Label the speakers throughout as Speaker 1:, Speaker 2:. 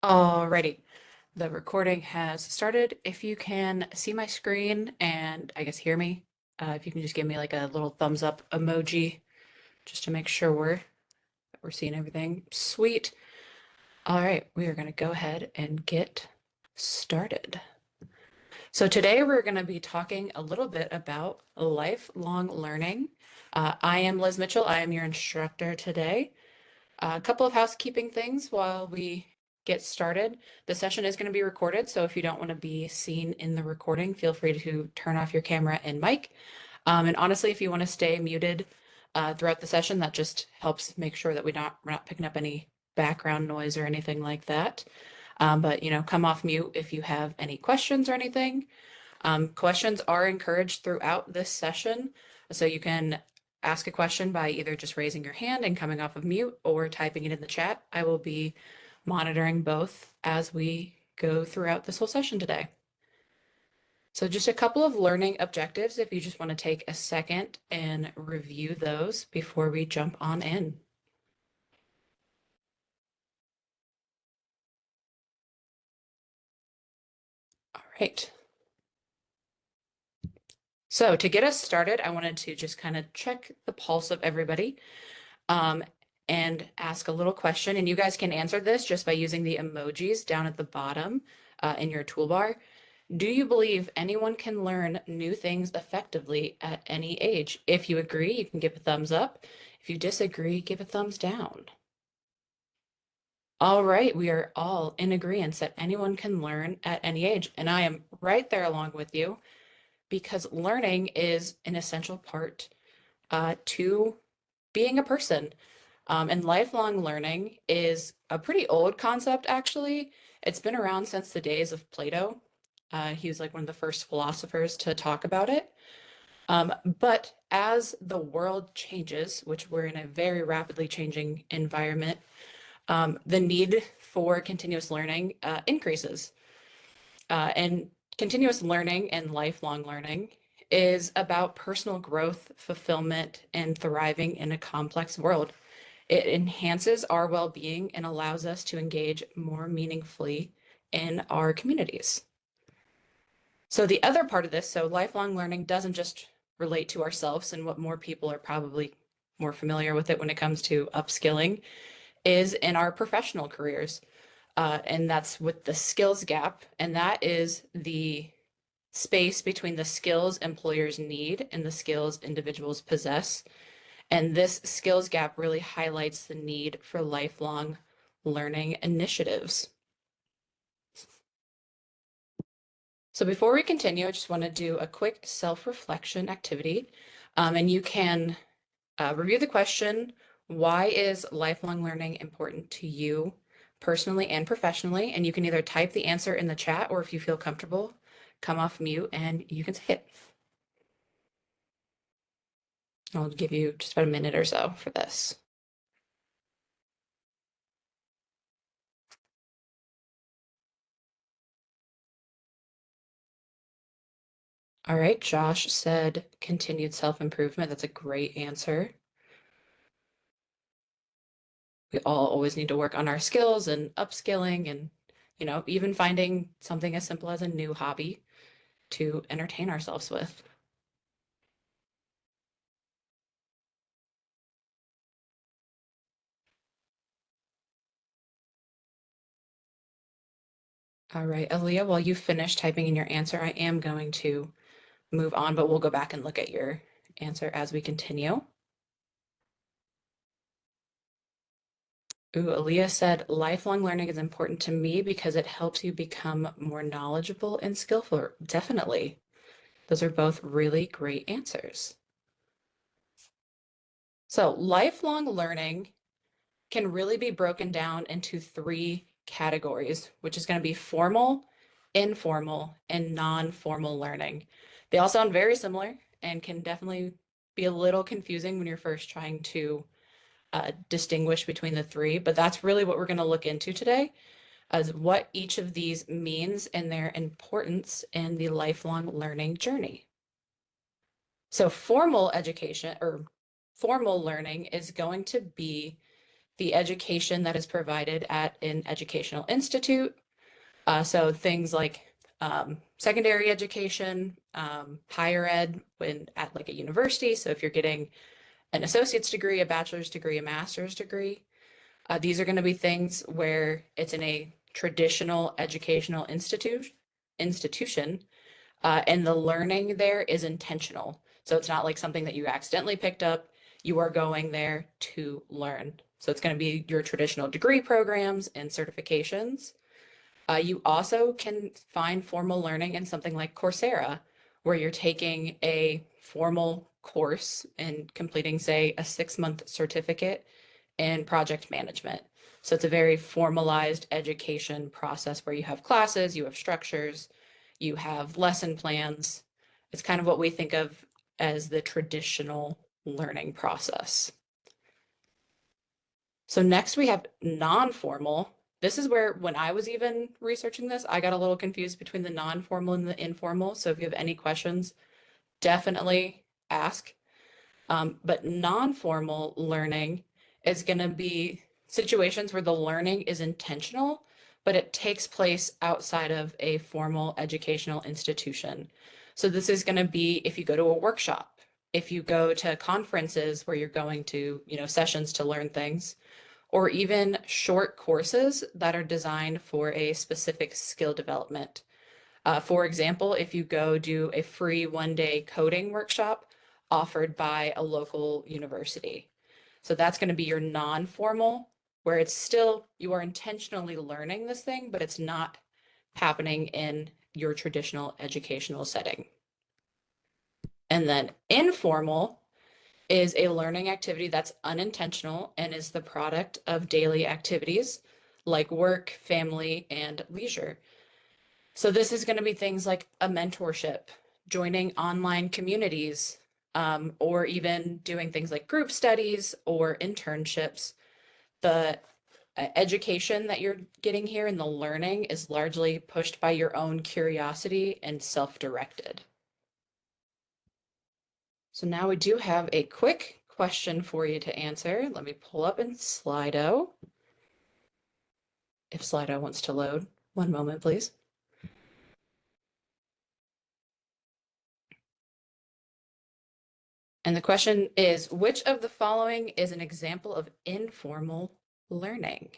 Speaker 1: Alrighty, the recording has started. If you can see my screen and I guess hear me, if you can just give me like a little thumbs up emoji just to make sure we're seeing everything. Sweet. All right, we are going to go ahead and get started. So today we're going to be talking a little bit about lifelong learning. I am Liz Mitchell. I am your instructor today. A couple of housekeeping things while we get started. The session is going to be recorded, so if you don't want to be seen in the recording, feel free to turn off your camera and mic. And honestly, if you want to stay muted throughout the session, that just helps make sure that we're not picking up any background noise or anything like that. But come off mute if you have any questions or anything. Questions are encouraged throughout this session, so you can ask a question by either just raising your hand and coming off of mute or typing it in the chat. I will be monitoring both as we go throughout this whole session today. So just a couple of learning objectives if you just want to take a second and review those before we jump on in. All right. So to get us started, I wanted to just kind of check the pulse of everybody. And ask a little question. And you guys can answer this just by using the emojis down at the bottom in your toolbar. Do you believe anyone can learn new things effectively at any age? If you agree, you can give a thumbs up. If you disagree, give a thumbs down. All right, we are all in agreement that anyone can learn at any age. And I am right there along with you because learning is an essential part to being a person. And lifelong learning is a pretty old concept, actually. It's been around since the days of Plato. He was like one of the first philosophers to talk about it. But as the world changes, which we're in a very rapidly changing environment, the need for continuous learning increases. And continuous learning and lifelong learning is about personal growth, fulfillment, and thriving in a complex world. It enhances our well-being and allows us to engage more meaningfully in our communities. So the other part of this, so lifelong learning doesn't just relate to ourselves, and what more people are probably more familiar with it when it comes to upskilling is in our professional careers. And that's with the skills gap. And that is the space between the skills employers need and the skills individuals possess. And this skills gap really highlights the need for lifelong learning initiatives. So before we continue, I just want to do a quick self-reflection activity. And you can review the question, why is lifelong learning important to you personally and professionally? And you can either type the answer in the chat, or if you feel comfortable, come off mute and you can say it. I'll give you just about a minute or so for this. All right, Josh said continued self-improvement. That's a great answer. We all always need to work on our skills and upskilling and, even finding something as simple as a new hobby to entertain ourselves with. All right, Aaliyah, while you finish typing in your answer, I am going to move on, but we'll go back and look at your answer as we continue. Ooh, Aaliyah said, lifelong learning is important to me because it helps you become more knowledgeable and skillful. Definitely. Those are both really great answers. So lifelong learning can really be broken down into three categories, which is going to be formal, informal, and non-formal learning. They all sound very similar and can definitely be a little confusing when you're first trying to distinguish between the three, but that's really what we're going to look into today, as what each of these means and their importance in the lifelong learning journey. So formal education or formal learning is going to be the education that is provided at an educational institute. So things like secondary education, higher ed when at like a university. So if you're getting an associate's degree, a bachelor's degree, a master's degree, these are going to be things where it's in a traditional educational institution, and the learning there is intentional. So it's not like something that you accidentally picked up. You are going there to learn. So it's going to be your traditional degree programs and certifications. You also can find formal learning in something like Coursera, where you're taking a formal course and completing, say, a 6-month certificate in project management. So it's a very formalized education process where you have classes, you have structures, you have lesson plans. It's kind of what we think of as the traditional learning process. So next we have non-formal. This is where, when I was even researching this, I got a little confused between the non-formal and the informal. So if you have any questions, definitely ask. But non-formal learning is going to be situations where the learning is intentional, but it takes place outside of a formal educational institution. So this is going to be if you go to a workshop, if you go to conferences where you're going to, sessions to learn things, or even short courses that are designed for a specific skill development. For example, if you go do a free 1-day coding workshop offered by a local university. So that's going to be your non-formal, where it's still, you are intentionally learning this thing, but it's not happening in your traditional educational setting. And then informal is a learning activity that's unintentional and is the product of daily activities like work, family, and leisure. So this is going to be things like a mentorship, joining online communities, or even doing things like group studies or internships. The education that you're getting here and the learning is largely pushed by your own curiosity and self-directed. So now we do have a quick question for you to answer. Let me pull up in Slido. If Slido wants to load. One moment, please. And the question is, which of the following is an example of informal learning?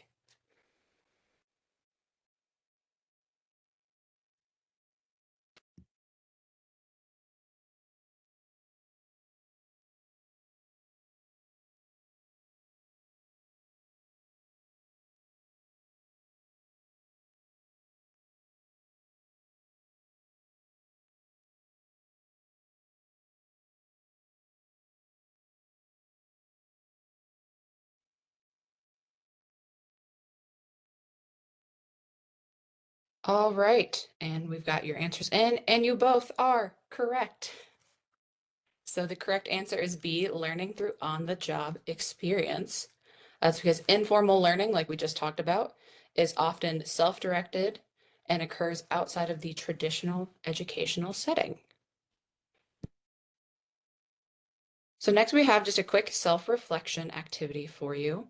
Speaker 1: All right, and we've got your answers in, and you both are correct. So the correct answer is B, learning through on-the-job experience. That's because informal learning, like we just talked about, is often self-directed and occurs outside of the traditional educational setting. So next we have just a quick self-reflection activity for you.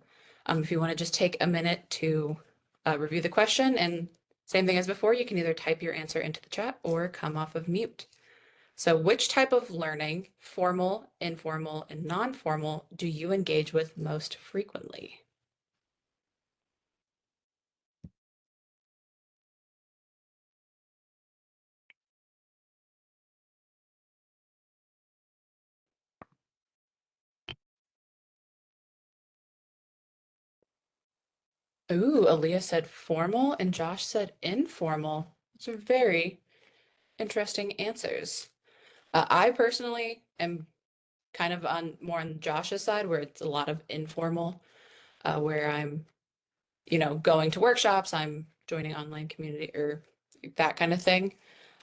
Speaker 1: If you want to just take a minute to review the question, and same thing as before, you can either type your answer into the chat or come off of mute. So which type of learning, formal, informal, and non-formal, do you engage with most frequently? Ooh, Aaliyah said formal and Josh said informal. Those are very interesting answers. I personally am kind of on more on Josh's side, where it's a lot of informal, where I'm, going to workshops, I'm joining online community or that kind of thing.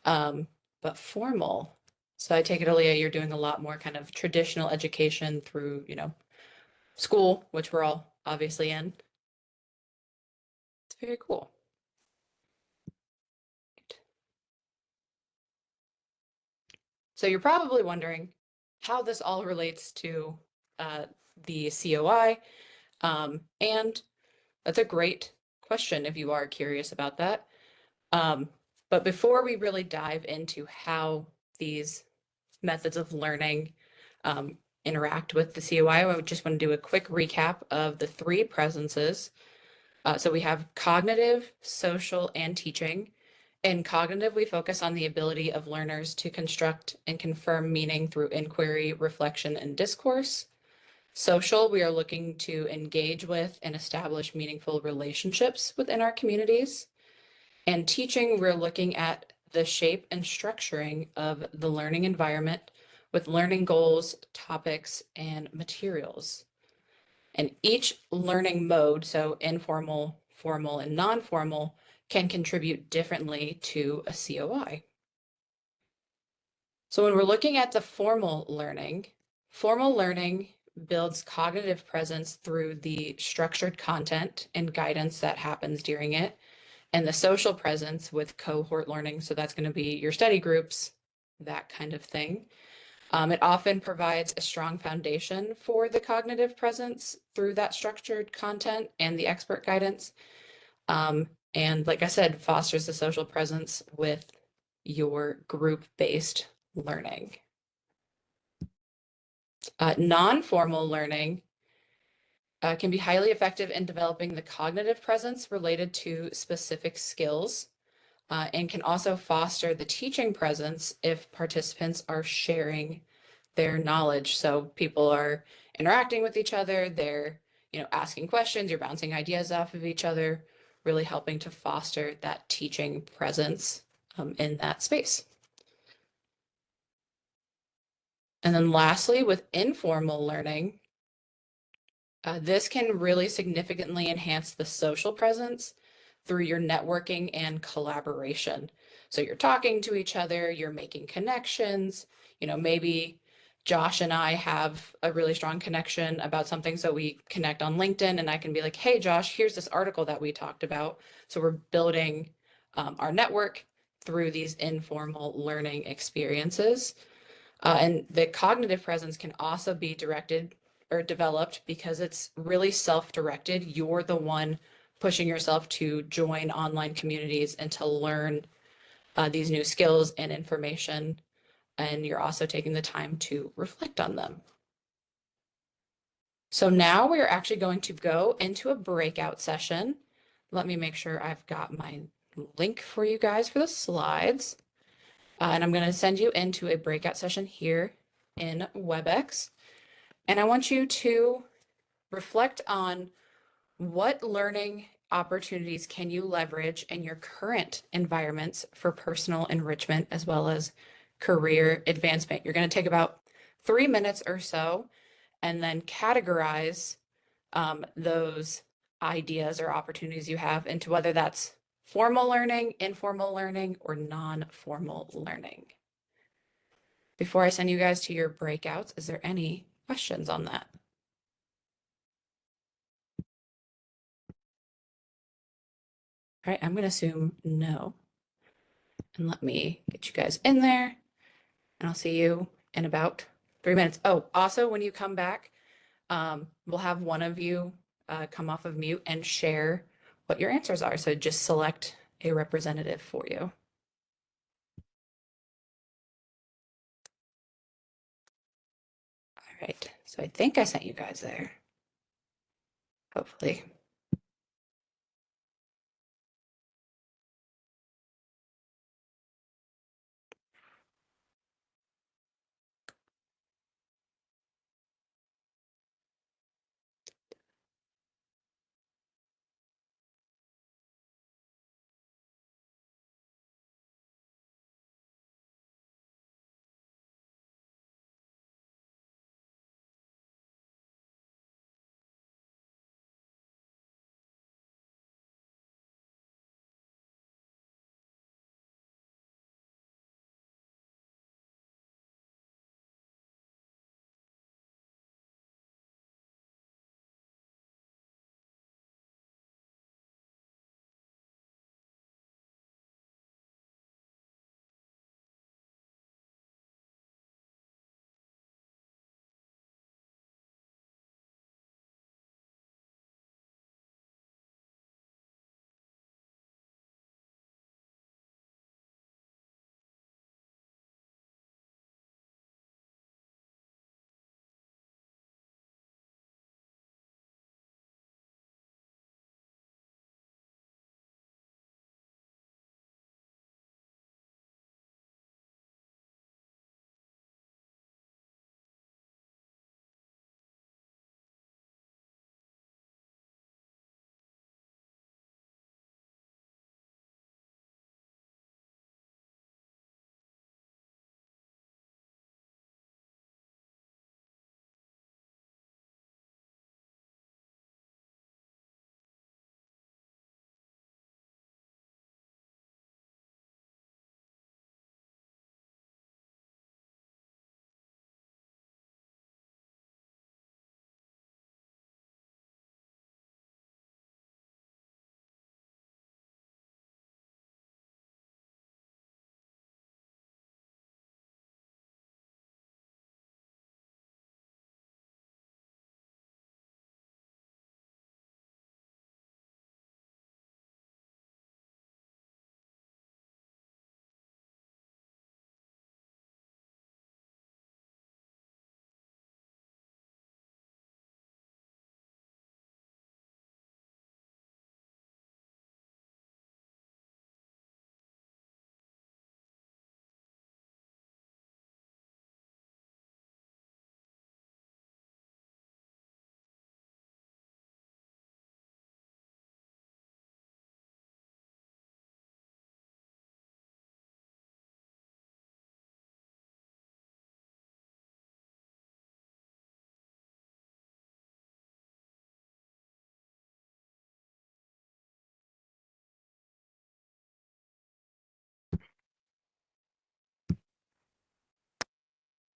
Speaker 1: But formal. So I take it, Aaliyah, you're doing a lot more kind of traditional education through, school, which we're all obviously in. It's very cool. So you're probably wondering how this all relates to the COI. And that's a great question if you are curious about that. Um, but before we really dive into how these methods of learning interact with the COI, I would just want to do a quick recap of the three presences. So we have cognitive, social, and teaching. In cognitive, we focus on the ability of learners to construct and confirm meaning through inquiry, reflection, and discourse. Social, we are looking to engage with and establish meaningful relationships within our communities. And teaching, we're looking at the shape and structuring of the learning environment with learning goals, topics, and materials. And each learning mode, so informal, formal, and non-formal, can contribute differently to a COI. So when we're looking at the formal learning builds cognitive presence through the structured content and guidance that happens during it, and the social presence with cohort learning. So that's going to be your study groups, that kind of thing. It often provides a strong foundation for the cognitive presence through that structured content and the expert guidance. And like I said, fosters the social presence with your group-based learning. Non-formal learning can be highly effective in developing the cognitive presence related to specific skills and can also foster the teaching presence if participants are sharing their knowledge. So people are interacting with each other, they're, asking questions, you're bouncing ideas off of each other, really helping to foster that teaching presence in that space. And then lastly, with informal learning, this can really significantly enhance the social presence through your networking and collaboration. So you're talking to each other, you're making connections, maybe Josh and I have a really strong connection about something, so we connect on LinkedIn and I can be like, hey, Josh, here's this article that we talked about. So we're building our network through these informal learning experiences. And the cognitive presence can also be directed or developed because it's really self-directed. You're the one pushing yourself to join online communities and to learn these new skills and information. And you're also taking the time to reflect on them. So now we're actually going to go into a breakout session. Let me make sure I've got my link for you guys for the slides. And I'm going to send you into a breakout session here in WebEx. And I want you to reflect on what learning opportunities can you leverage in your current environments for personal enrichment as well as career advancement. You're going to take about 3 minutes or so and then categorize those ideas or opportunities you have into whether that's formal learning, informal learning, or non-formal learning. Before I send you guys to your breakouts, is there any questions on that? All right, I'm going to assume no. And let me get you guys in there, and I'll see you in about 3 minutes. Oh, also, when you come back, we'll have one of you come off of mute and share what your answers are. So just select a representative for you. All right, so I think I sent you guys there. Hopefully.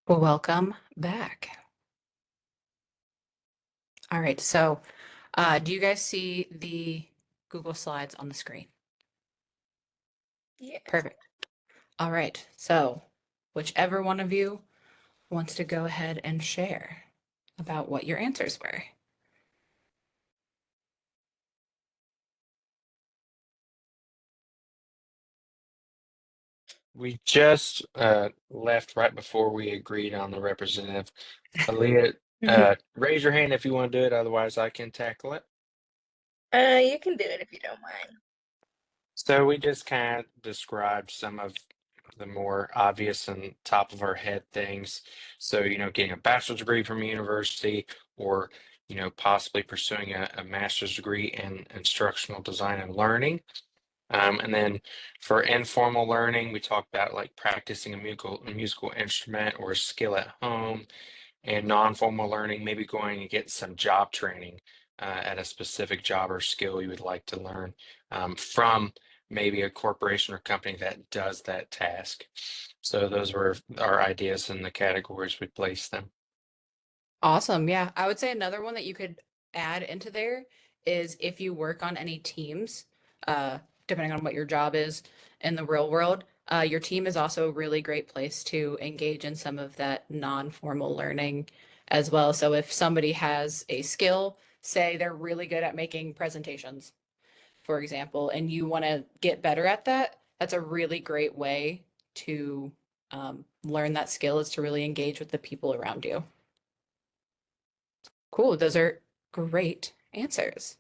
Speaker 1: Welcome back. All right, so do you guys see the Google Slides on the screen?
Speaker 2: Yes.
Speaker 1: Perfect. All right, so whichever one of you wants to go ahead and share about what your answers were.
Speaker 3: We just left right before we agreed on the representative. Aaliyah, raise your hand if you want to do it, otherwise I can tackle it.
Speaker 2: You can do it if you don't mind.
Speaker 3: So we just kind of described some of the more obvious and top of our head things. So, getting a bachelor's degree from a university or, possibly pursuing a master's degree in instructional design and learning. And then for informal learning, we talk about like practicing a musical instrument or a skill at home, and non-formal learning, maybe going and get some job training at a specific job or skill you would like to learn from maybe a corporation or company that does that task. So those were our ideas and the categories we placed them.
Speaker 1: Awesome. Yeah. I would say another one that you could add into there is if you work on any teams, depending on what your job is in the real world, your team is also a really great place to engage in some of that non-formal learning as well. So if somebody has a skill, say they're really good at making presentations, for example, and you want to get better at that, that's a really great way to learn that skill is to really engage with the people around you. Cool. Those are great answers.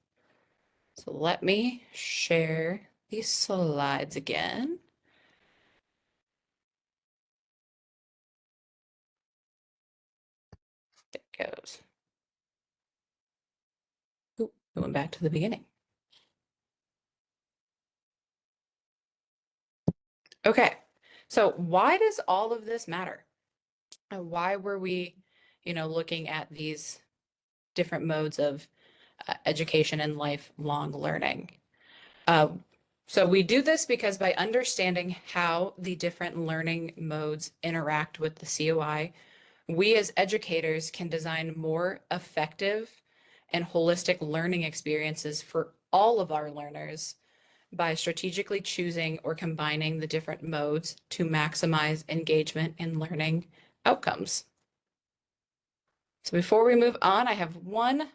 Speaker 1: So let me share these slides again. There it goes. Ooh, going back to the beginning. Okay. So why does all of this matter? Why were we, looking at these different modes of education and lifelong learning? Uh, so we do this because by understanding how the different learning modes interact with the COI, we as educators can design more effective and holistic learning experiences for all of our learners by strategically choosing or combining the different modes to maximize engagement and learning outcomes. So before we move on, I have one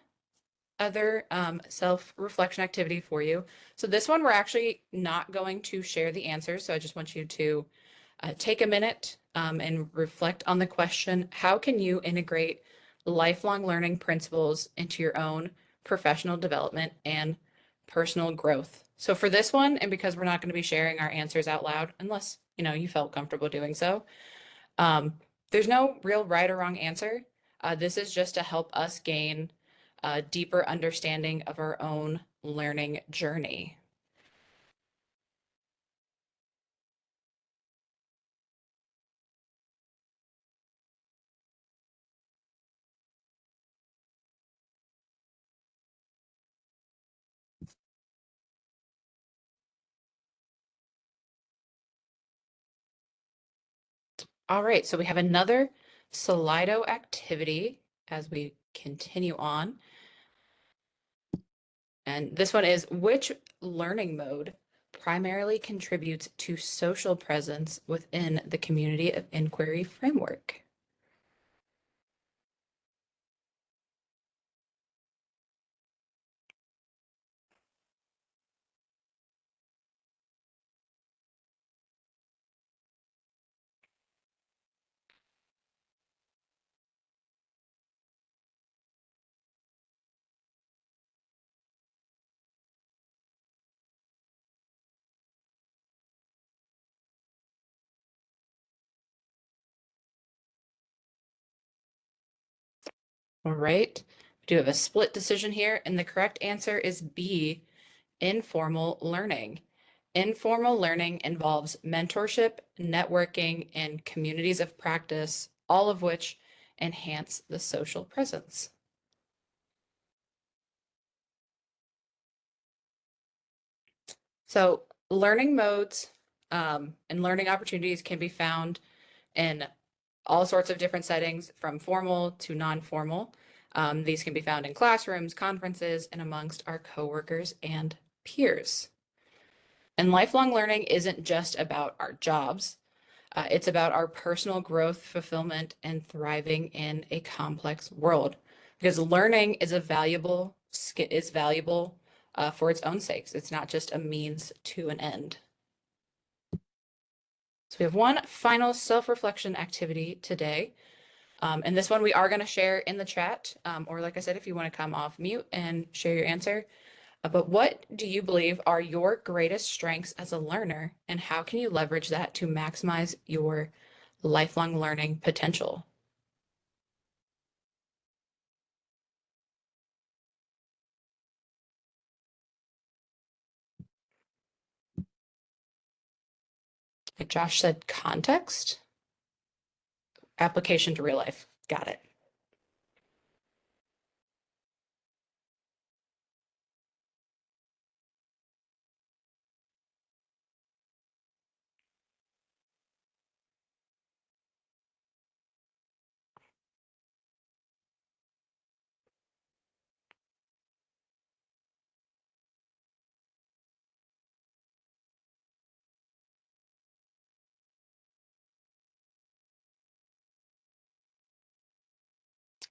Speaker 1: other self-reflection activity for you. So this one, we're actually not going to share the answers. So I just want you to take a minute and reflect on the question, how can you integrate lifelong learning principles into your own professional development and personal growth? So for this one, and because we're not going to be sharing our answers out loud, unless, you felt comfortable doing so, um, there's no real right or wrong answer. This is just to help us gain a deeper understanding of our own learning journey. All right, so we have another Slido activity as we continue on. And this one is, which learning mode primarily contributes to social presence within the community of inquiry framework? All right, we do have a split decision here, and the correct answer is B, informal learning. Informal learning involves mentorship, networking, and communities of practice, all of which enhance the social presence. So learning modes and learning opportunities can be found in all sorts of different settings from formal to non-formal. These can be found in classrooms, conferences, and amongst our coworkers and peers. And lifelong learning isn't just about our jobs. It's about our personal growth, fulfillment, and thriving in a complex world. Because learning is valuable for its own sakes. It's not just a means to an end. So we have one final self-reflection activity today. And this one we are going to share in the chat, or like I said, if you want to come off mute and share your answer. But what do you believe are your greatest strengths as a learner, and how can you leverage that to maximize your lifelong learning potential? Like Josh said, context, application to real life. Got it.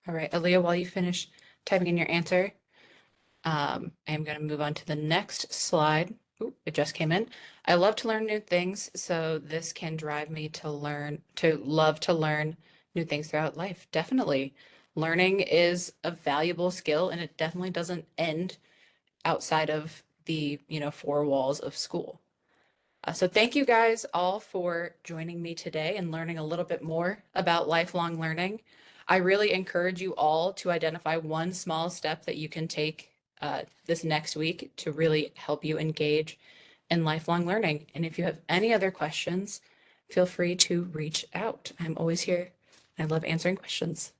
Speaker 1: All right, Aaliyah, while you finish typing in your answer, I'm going to move on to the next slide. Ooh, it just came in. I love to learn new things, so this can drive me to love to learn new things throughout life. Definitely. Learning is a valuable skill, and it definitely doesn't end outside of the, four walls of school. So thank you guys all for joining me today and learning a little bit more about lifelong learning. I really encourage you all to identify one small step that you can take this next week to really help you engage in lifelong learning. And if you have any other questions, feel free to reach out. I'm always here. I love answering questions.